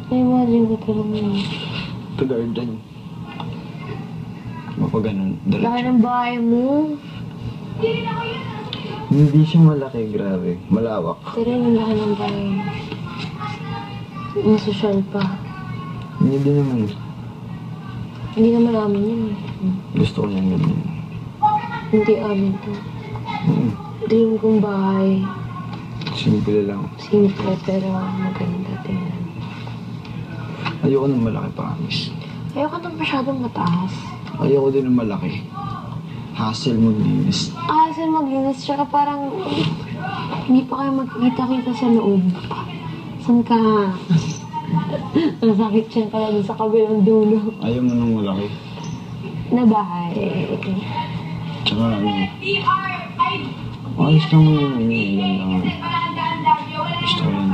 Na-imagine ko talaga yun. Ito garden. Mapa ganun. Laki ng bahay mo. Hindi siya malaki, grabe. Malawak. Pero yung laki ng bahay mo. Masosyal pa. Hindi din naman. Hindi naman amin yun. Gusto ko niyang ganyan. Hindi amin to. Dream kong bahay. Simple lang. Simple pero maganda tingnan. Ayoko ng malaki, promise. Ayoko nang masyadong mataas. Ayoko din ng malaki. Hassle maglinis. Sir maglinis, tsaka parang hindi pa kayo magkikita-kita sa loob. Saan ka? Ang sakit siya pala dun sa kabilang dulo. Ayaw mo ng malaki. Na bahay. Tsaka ano. Ayos lang naman yun. Ganda nga. Gusto ko lang.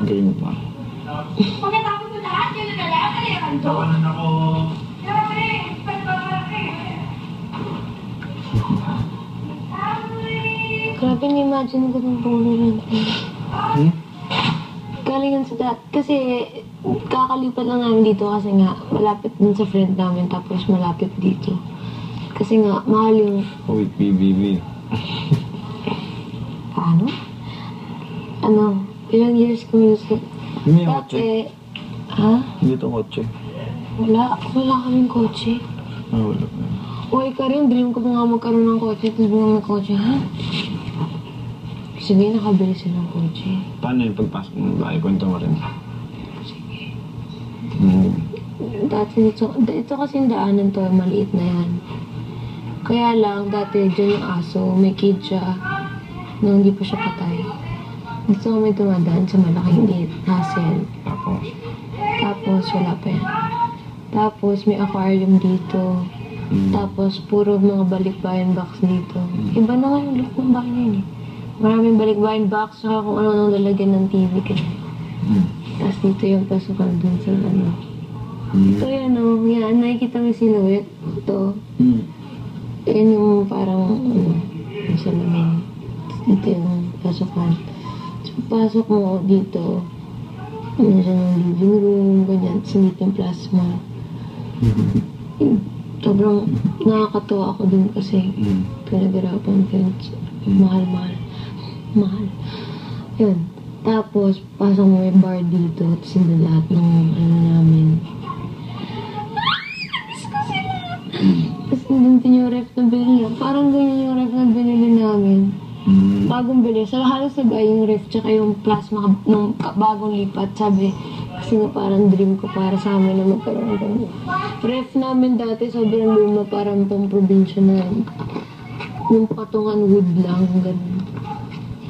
Green pa. Pagkatapos mo lahat, yun na lang. Tawanan ako. Grabe, ni-imagine ko ng puno rin. Galingan sa dati. Kasi kakalipat lang namin dito kasi nga malapit din sa friend namin tapos malapit dito. Kasi nga mahal yung... Wait, BBB. Paano? Ano? Ilang years kami sa... Hindi yung kotse. Dati... Ha? Hindi itong kotse. Wala kaming kotse. Wala. Uy, ka rin, dream ko pa nga magkaroon ng kotse, tapos biglang may kotse, ha? Sabihin, nakabili sila ng kotse. Paano yung pagpasok ng bahay? Kwento mo rin. Sige. Dati Ito kasing daanan to, maliit na yan. Kaya lang, dati dyan yung aso, may kid siya, nung hindi pa siya patay. Dito kami tumadaan sa malaking hassle. Tapos, wala pa yan. Tapos, may aquarium dito. Tapos, puro mga balikbayan box dito. Iba na nga yung look ng bahay na yun eh. Maraming balikbayan box, saka kung ano-ano lalagyan ng TV ka. Tapos dito yung pasukan dun sa ano. Ito yan o, yan, nakikita mo yung silhouette. Ito. Yan yung parang, sa lamin. Dito yung pasukan. Tapos pagpasok mo dito, ano siya ng living room, ganyan. Tapos dito yung plasma. Sobrang nakakatawa ako dun kasi pinag-arapan ko yun. Mahal. Yun. Tapos, pasok mo yung bar dito. Tapos yung lahat ng ano namin. Tapos nandun yung ref na binili. Parang ganyan yung ref na binili namin. Bagong bili. So, halos sabay yung ref tsaka yung plasma nung bagong lipat. Sabi, kasi nga parang dream ko para sa amin na magkaroon ng ganyan. Ref namin dati sobrang luma, parang pang-probinsya na yung patungan wood lang, gano'n.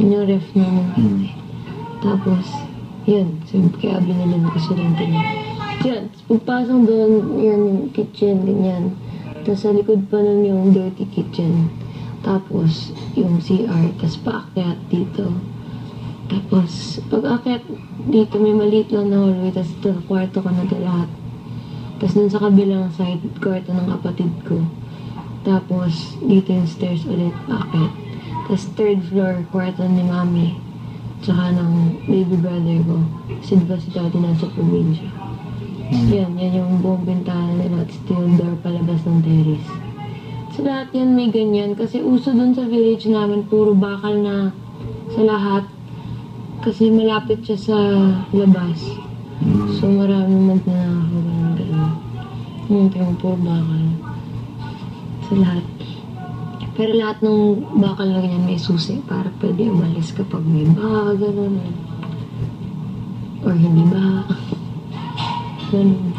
Yun yung ref namin. Tapos, yun. So, kaya binilin ko sila niya. Yan, pagpasok doon, yan yung kitchen, ganyan. Tapos sa likod pa nun yung dirty kitchen. Tapos, yung CR, tapos paakyat dito. Tapos, pag akyat dito, may maliit lang na hallway, tapos ito, kwarto ka na ito lahat. Tapos dun sa kabilang side, kwarto ng kapatid ko. Tapos, dito yung stairs ulit, paakyat. Tapos third floor, kwarto ni mami. Tsaka ng baby brother ko. Kasi diba si daddy nasa probinsya. Yan yung buong bintana nila at still door palabas ng terrace. So lahat yan may ganyan kasi uso dun sa village namin puro bakal na sa lahat. Kasi malapit siya sa labas. So maraming magnanakaw ng gano'n. Yung puro bakal. Sa lahat. Pero lahat ng bakal na ganyan may susi para pwede umalis kapag may baha, gano'n. Or hindi baha. Ganun.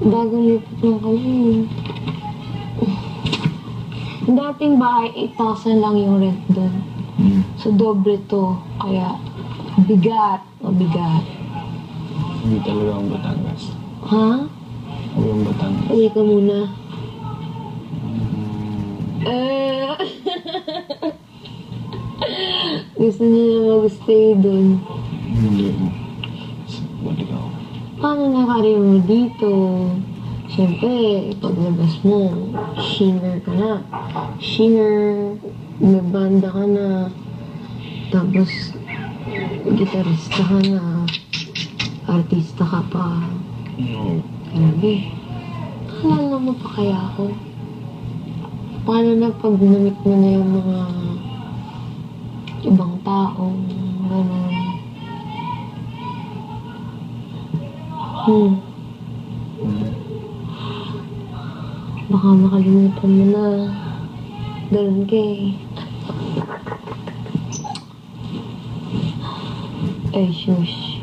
Bagong lipat lang kami. Yung dating bahay, 8,000 lang yung rent doon. So, doble to. Kaya, mabigat. Hindi talaga ang Batangas. Ha? Hindi ang Batangas. Uwi ka muna. Gusto niya na mag-stay doon. Hindi. Balik ako. Paano nakarin mo dito? Siyempre, paglabas mo, singer ka na. Singer, may banda ka na. Tapos, Gitarista ka na. Artista ka pa. No. Grabe. Nakilala mo pa kaya ako? Paano na pag namit mo na yung mga ibang tao, gano'n. Baka makalimutan mo na. Ganun ka eh. Ay, shush.